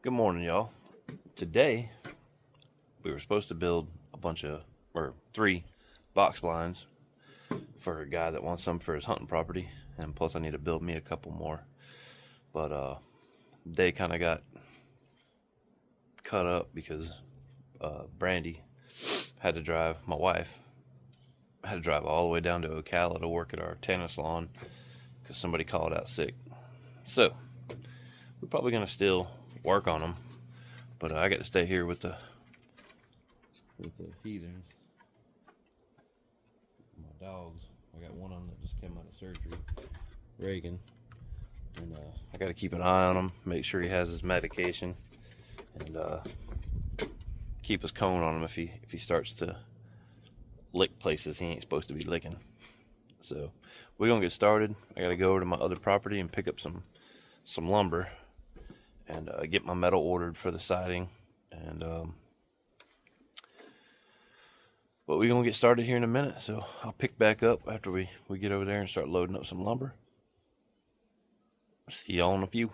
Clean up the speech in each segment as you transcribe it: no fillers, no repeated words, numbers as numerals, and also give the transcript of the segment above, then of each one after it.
Good morning, y'all. Today, we were supposed to build three box blinds for a guy that wants some for his hunting property, and plus I need to build me a couple more. But they kind of got cut up because Brandy had to drive, my wife had to drive all the way down to Ocala to work at our tennis lawn because somebody called out sick. So, we're probably going to still work on them, but I got to stay here with the heathens, my dogs. I got one of them that just came out of surgery, Reagan, and I got to keep an eye on him, make sure he has his medication, and keep his cone on him if he starts to lick places he ain't supposed to be licking. So we're gonna get started. I gotta go over to my other property and pick up some lumber and get my metal ordered for the siding, and but we're gonna get started here in a minute. So I'll pick back up after we get over there and start loading up some lumber. See y'all in a few.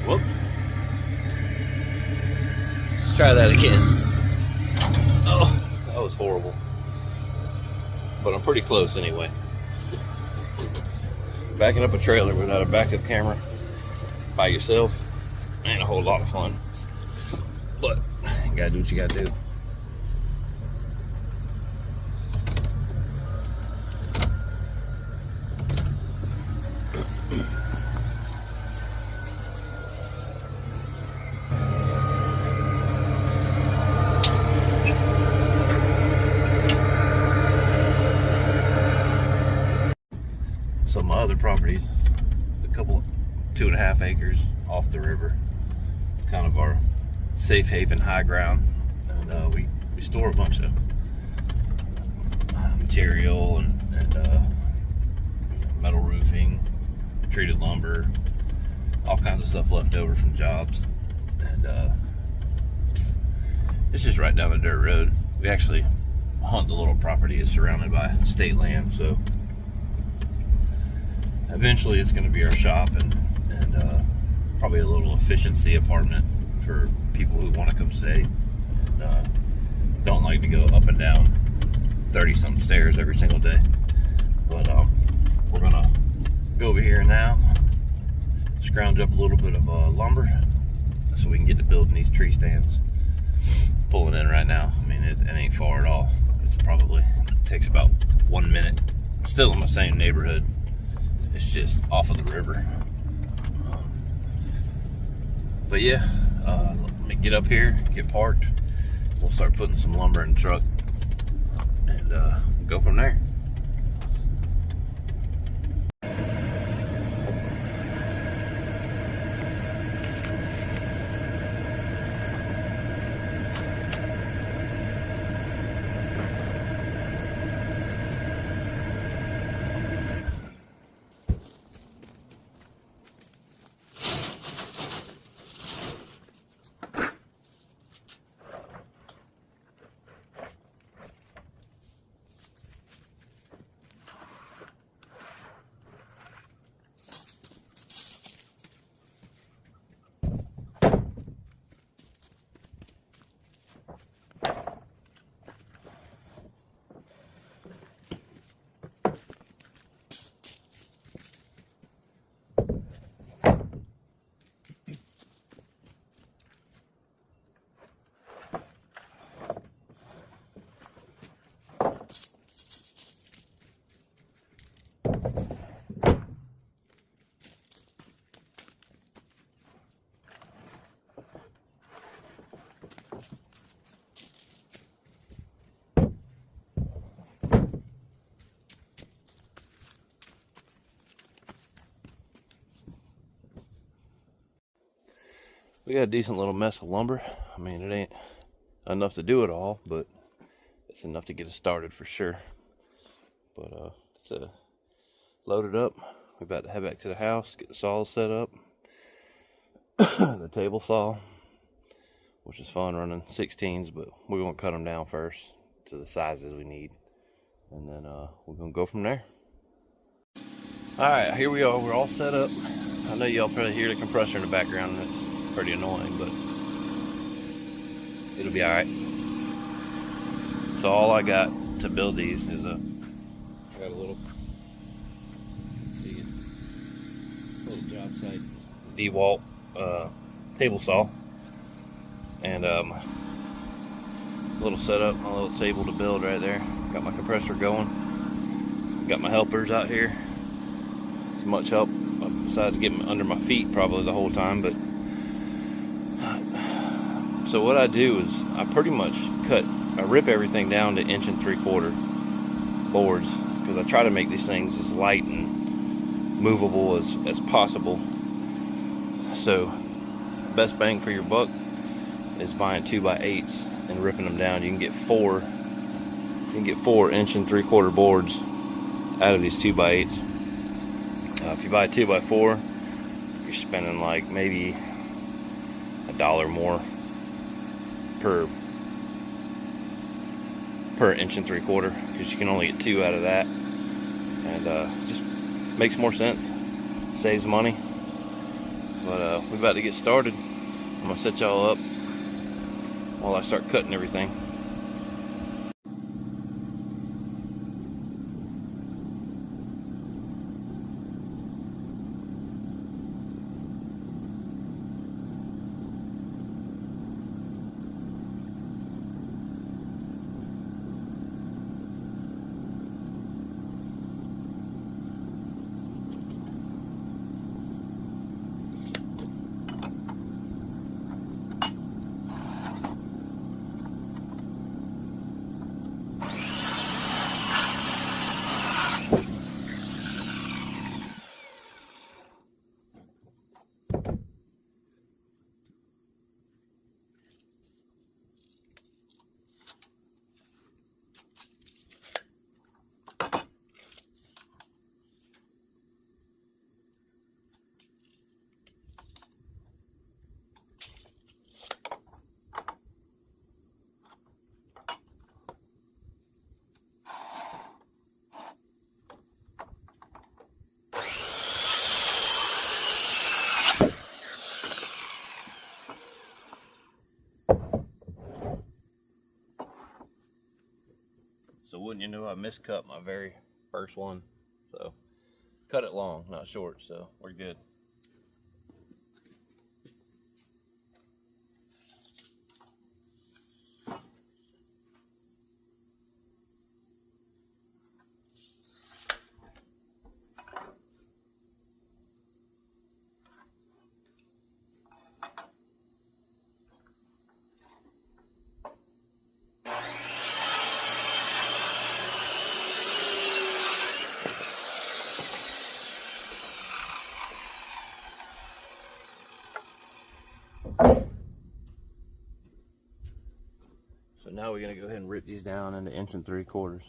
Whoops. Let's try that again. Oh, that was horrible. But I'm pretty close anyway. Backing up a trailer without a backup camera by yourself ain't a whole lot of fun. But you gotta do what you gotta do. So my other property's a couple, 2.5 acres off the river. It's kind of our safe haven high ground, and we store a bunch of material and metal roofing, treated lumber, all kinds of stuff left over from jobs, and it's just right down the dirt road. We actually hunt the little property. It's surrounded by state land, so eventually it's going to be our shop and probably a little efficiency apartment for people who want to come stay and don't like to go up and down 30-something stairs every single day. But we're going to go over here now, scrounge up a little bit of lumber so we can get to building these tree stands. Pulling in right now. I mean, it ain't far at all. It takes about 1 minute. Still in the same neighborhood. It's just off of the river. But yeah, let me get up here, get parked. We'll start putting some lumber in the truck and go from there. We got a decent little mess of lumber. I mean, it ain't enough to do it all, but it's enough to get us started for sure. But it's loaded up. We're about to head back to the house, get the saws set up. The table saw, which is fun running 16s, but we're gonna cut them down first to the sizes we need, and then we're gonna go from there. All right, here we are. We're all set up. I know y'all probably hear the compressor in the background, and it's pretty annoying, but it'll be all right. So all I got to build these is I got a little, see it, little job site DeWalt table saw, and little setup, my little table to build right there. Got my compressor going. Got my helpers out here. It's much help besides getting under my feet probably the whole time, but so what I do is I pretty much I rip everything down to 1 3/4 boards, because I try to make these things as light and movable as possible. So best bang for your buck is buying 2x8s and ripping them down. You can get 4 1 3/4 boards out of these 2x8s. If you buy a 2x4, you're spending like maybe $1 more per 1 3/4, because you can only get 2 out of that, and just makes more sense, saves money. But we're about to get started. I'm gonna set y'all up while I start cutting everything. So wouldn't you know, I miscut my very first one. So cut it long, not short, so we're good. So now we're gonna go ahead and rip these down into 1 3/4.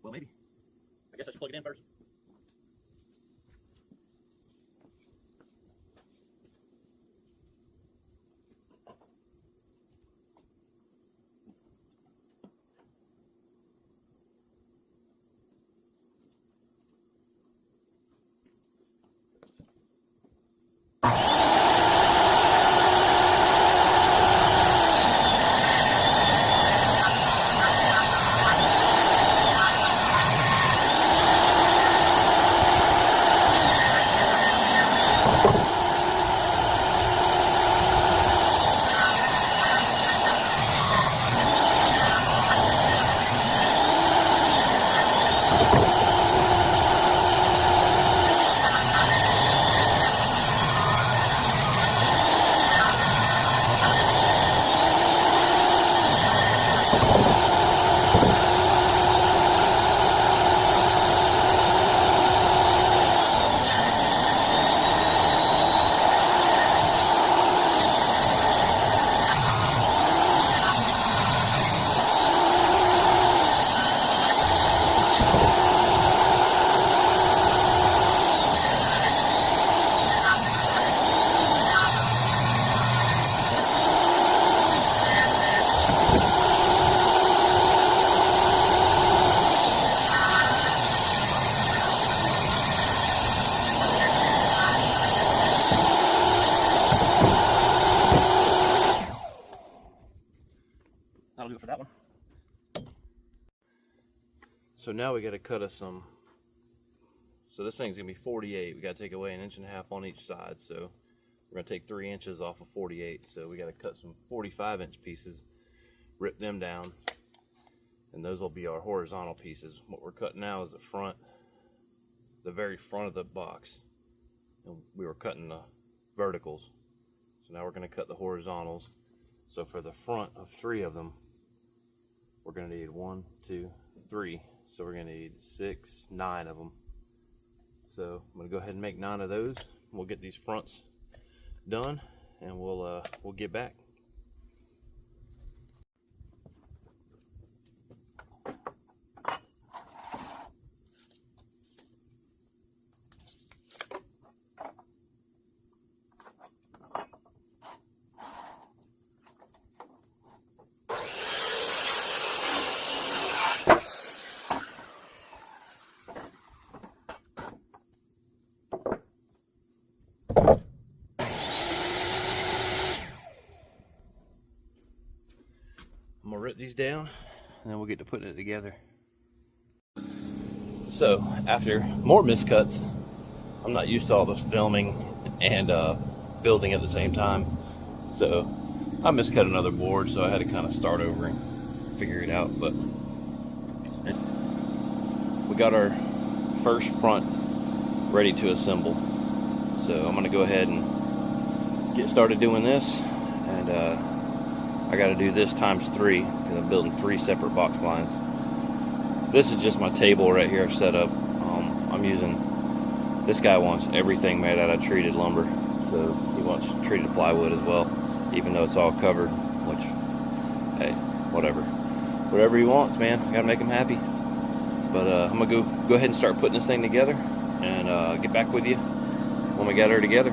Well, maybe. I guess I should plug it in first. that one. So now we got to cut us some. So this thing's gonna be 48. We got to take away 1.5 inches on each side. So we're gonna take 3 inches off of 48. So we got to cut some 45-inch pieces, rip them down, and those will be our horizontal pieces. What we're cutting now is the front, the very front of the box. And we were cutting the verticals. So now we're gonna cut the horizontals. So for the front of 3 of them, we're gonna need 1, 2, 3. So we're gonna need 6, 9 of them. So I'm gonna go ahead and make 9 of those. We'll get these fronts done, and we'll get back. I'm gonna rip these down, and then we'll get to putting it together. So after more miscuts, I'm not used to all this filming and building at the same time. So I miscut another board, so I had to kind of start over and figure it out. But we got our first front ready to assemble. So I'm gonna go ahead and get started doing this, and I got to do this times 3 because I'm building 3 separate box blinds. This is just my table right here set up. I'm using, this guy wants everything made out of treated lumber, so he wants treated plywood as well, even though it's all covered, which, hey, whatever he wants, man. I gotta make him happy. But I'm gonna go ahead and start putting this thing together, and get back with you when we got her together.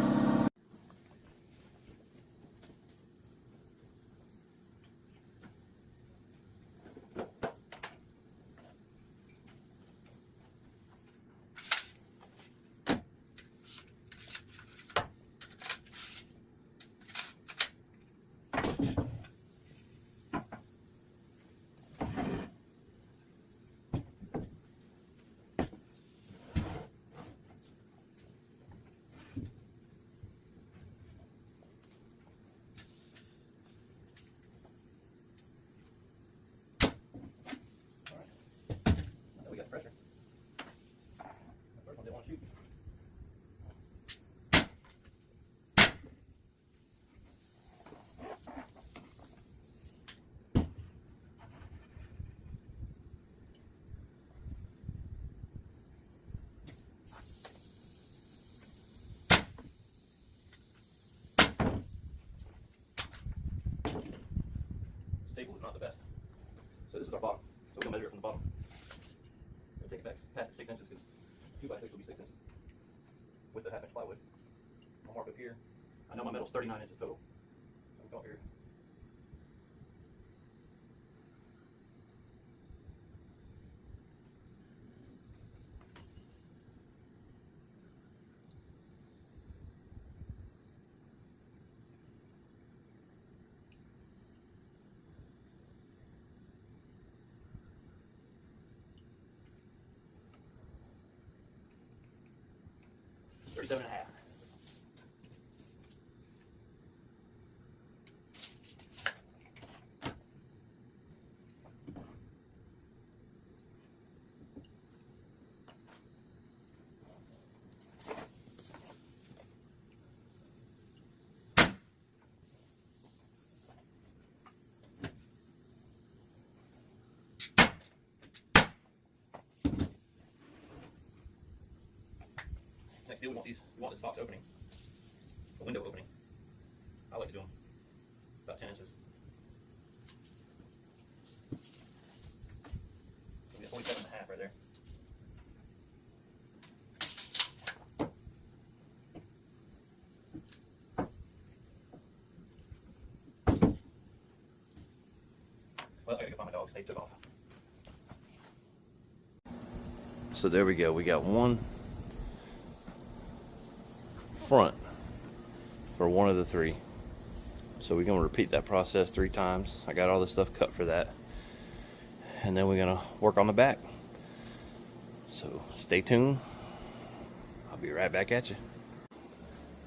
Pressure. The first one didn't want to shoot. This table is not the best. So this is our bottom. So we'll measure it from the bottom. Take it back past 6 inches, because 2 by 6 will be 6 inches with the 1/2 inch plywood. I'll mark up here. I know my metal's 39 inches total. So I'm going here. $37.5. Next deal, we want this box opening, a window opening. I like to do them about 10 inches. So we got 47.5 right there. Well, I gotta go find my dogs. They took off. So there we go. We got one front for one of the 3. So we're going to repeat that process 3 times. I got all this stuff cut for that. and then we're gonna work on the back. So stay tuned. I'll be right back at you.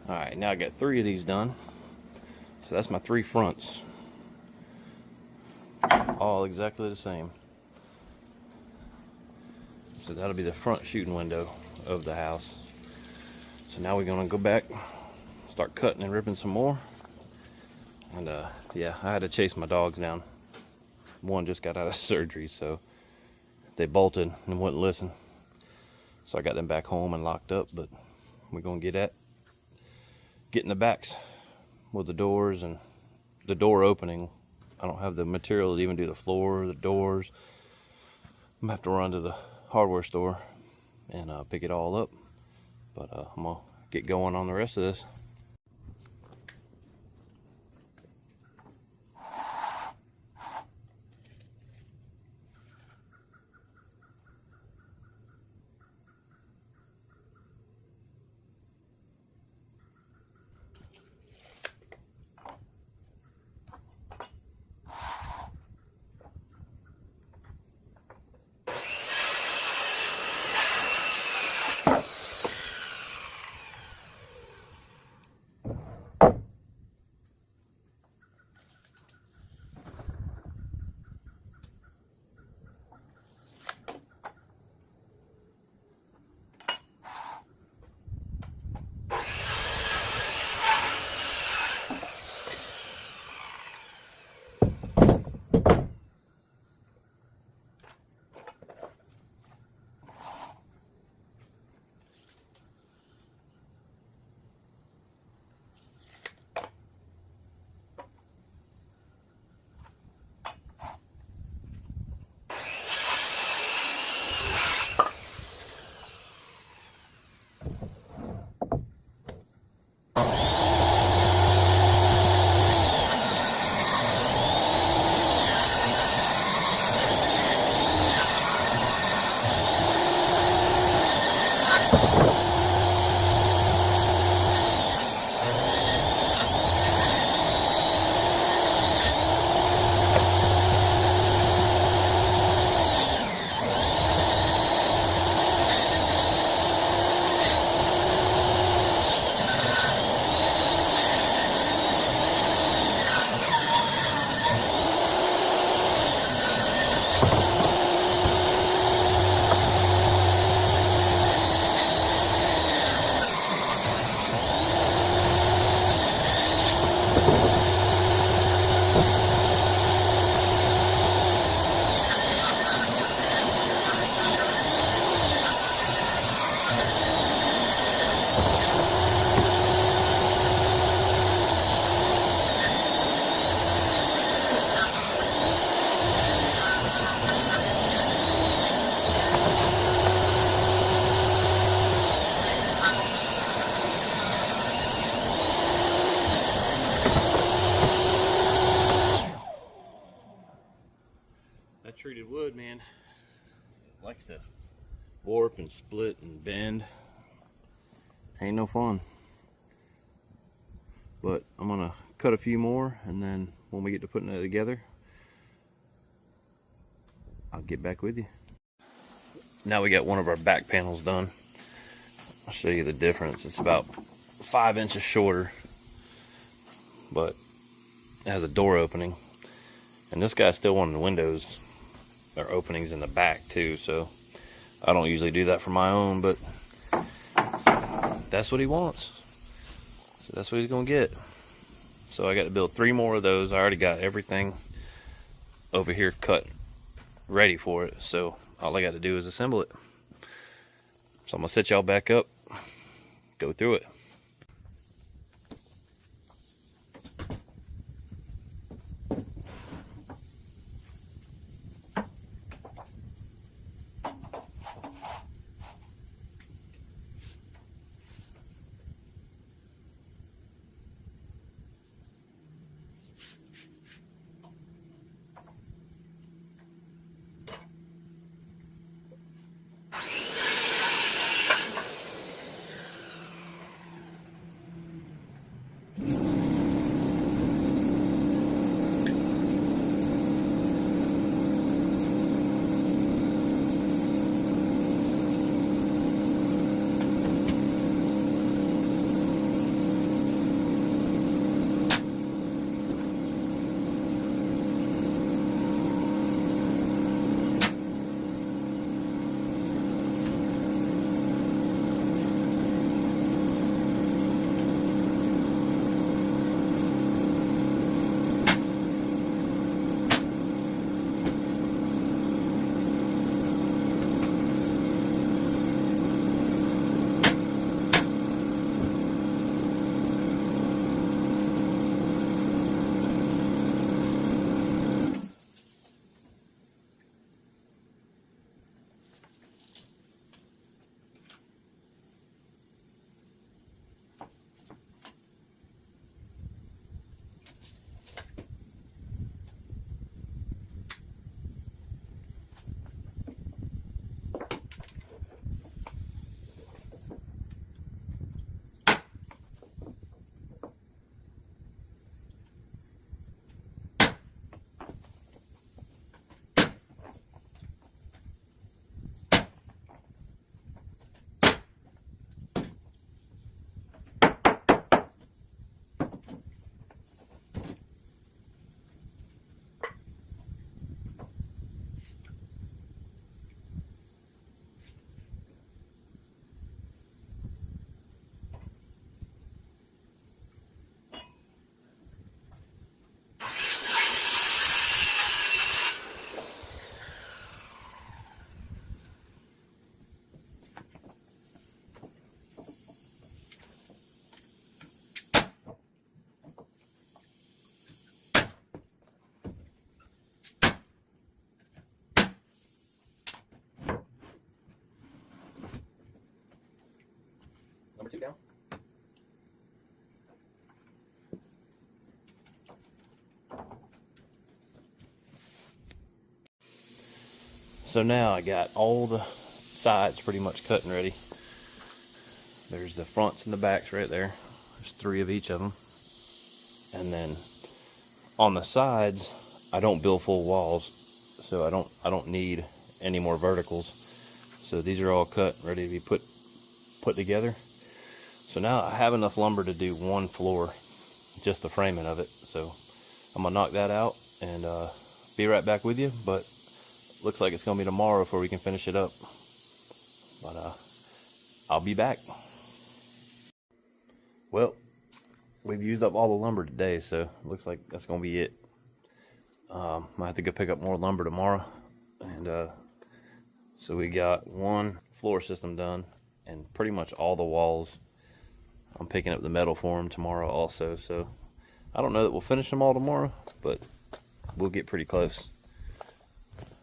All right, now I got 3 of these done. So that's my 3 fronts. All exactly the same. So that'll be the front shooting window of the house. So now we're gonna go back, start cutting and ripping some more. And yeah, I had to chase my dogs down. One just got out of surgery, so they bolted and wouldn't listen. So I got them back home and locked up, but we're gonna getting the backs with the doors and the door opening. I don't have the material to even do the floor, the doors. I'm gonna have to run to the hardware store and pick it all up. But I'm gonna get going on the rest of this. That treated wood, man, likes to warp and split and bend. Ain't no fun. But I'm gonna cut a few more, and then when we get to putting it together, I'll get back with you. Now we got one of our back panels done. I'll show you the difference. It's about 5 inches shorter, but it has a door opening. And this guy still wanted windows or openings in the back too, so I don't usually do that for my own, but that's what he wants. So that's what he's gonna get. So I got to build 3 more of those. I already got everything over here cut ready for it, so all I got to do is assemble it. So I'm gonna set y'all back up, go through it. So now I got all the sides pretty much cut and ready. There's the fronts and the backs right there. There's 3 of each of them. And then on the sides, I don't build full walls, so I don't need any more verticals. So these are all cut, ready to be put together. So now I have enough lumber to do 1 floor, just the framing of it. So I'm gonna knock that out and be right back with you. But looks like it's gonna be tomorrow before we can finish it up. But I'll be back. Well, we've used up all the lumber today, so it looks like that's gonna be it. I have to go pick up more lumber tomorrow, and so we got 1 floor system done, and pretty much all the walls. I'm picking up the metal for them tomorrow also, so I don't know that we'll finish them all tomorrow, but we'll get pretty close.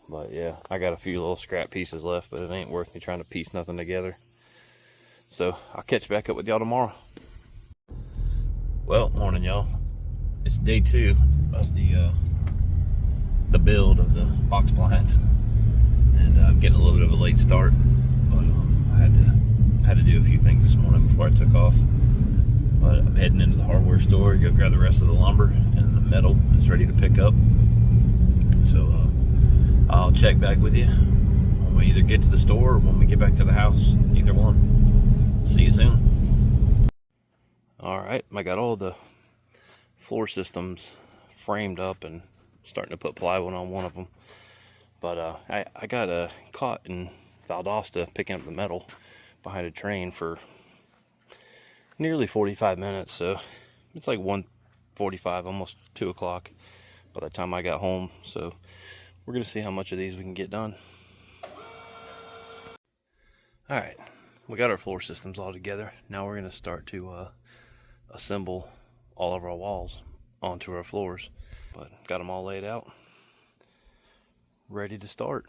But yeah, I got a few little scrap pieces left, but it ain't worth me trying to piece nothing together. So I'll catch back up with y'all tomorrow. Well, morning y'all. It's day 2 of the build of the box blinds, and I'm getting a little bit of a late start, but I had to do a few things this morning before I took off. But I'm heading into the hardware store to go grab the rest of the lumber, and the metal is ready to pick up. So I'll check back with you when we either get to the store or when we get back to the house. Either one. See you soon. Alright, I got all the floor systems framed up and starting to put plywood on one of them. But I got caught in Valdosta picking up the metal behind a train for nearly 45 minutes. So it's like 1:45, almost 2 o'clock by the time I got home. So we're going to see how much of these we can get done. Alright, we got our floor systems all together. Now we're going to start to assemble all of our walls onto our floors. But got them all laid out, ready to start.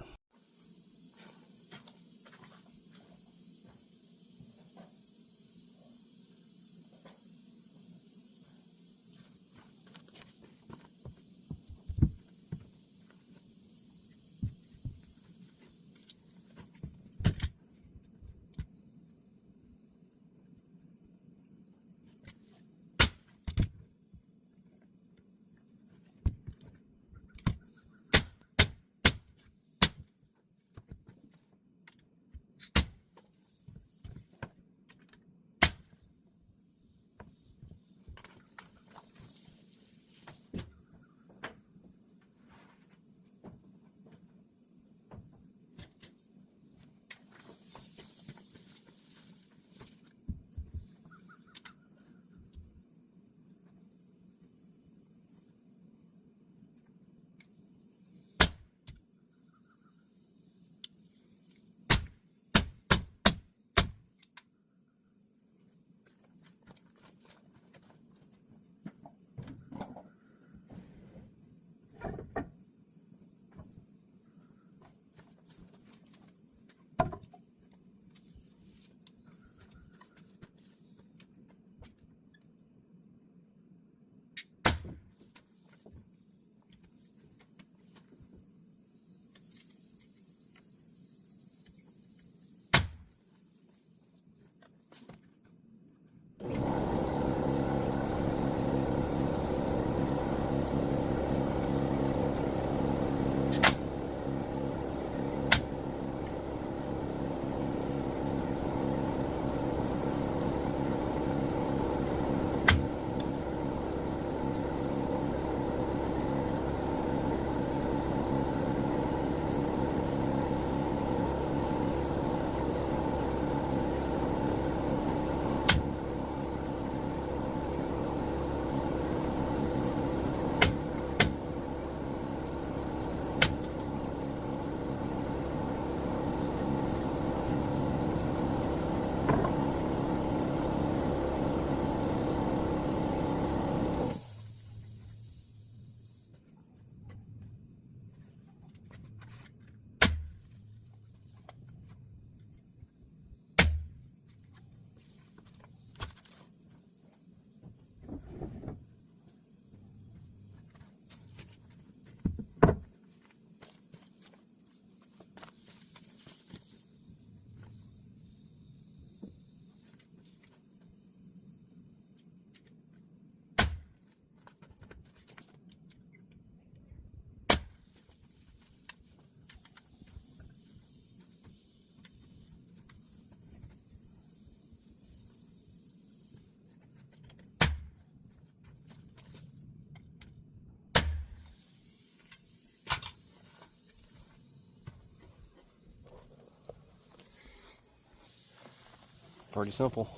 pretty simple.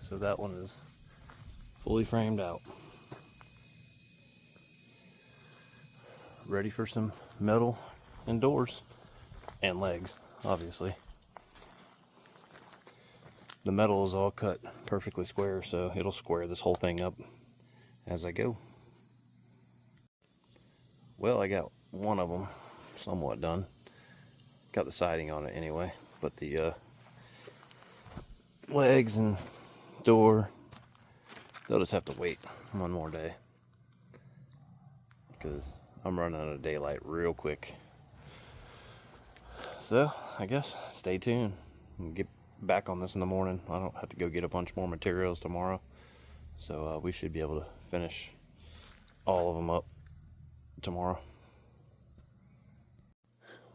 So that one is fully framed out. Ready for some metal and doors and legs, obviously. The metal is all cut perfectly square, so it'll square this whole thing up as I go. Well, I got one of them somewhat done. Got the siding on it anyway, but the legs and door, they'll just have to wait one more day because I'm running out of daylight real quick. So I guess stay tuned and get back on this in the morning. I don't have to go get a bunch more materials tomorrow, so we should be able to finish all of them up tomorrow.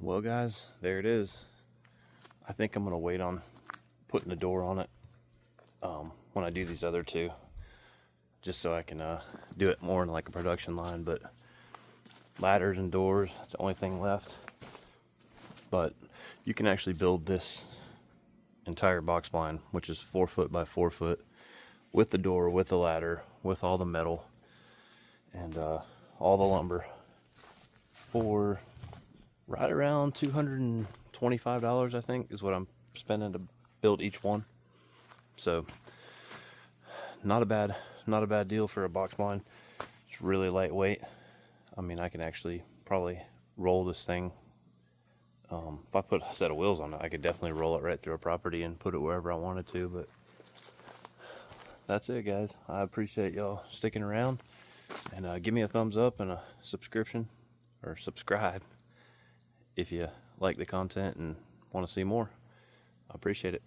Well guys, there it is. I think I'm gonna wait on putting the door on it when I do these other two, just so I can do it more in like a production line. But ladders and doors, that's the only thing left. But you can actually build this entire box blind, which is 4 foot by 4 foot, with the door, with the ladder, with all the metal and all the lumber, for right around $225, I think, is what I'm spending to build each one. So not a bad deal for a box blind. It's really lightweight. I mean, I can actually probably roll this thing. If I put a set of wheels on it, I could definitely roll it right through a property and put it wherever I wanted to. But that's it, guys. I appreciate y'all sticking around, and give me a thumbs up and a subscription, or subscribe, if you like the content and want to see more. I appreciate it.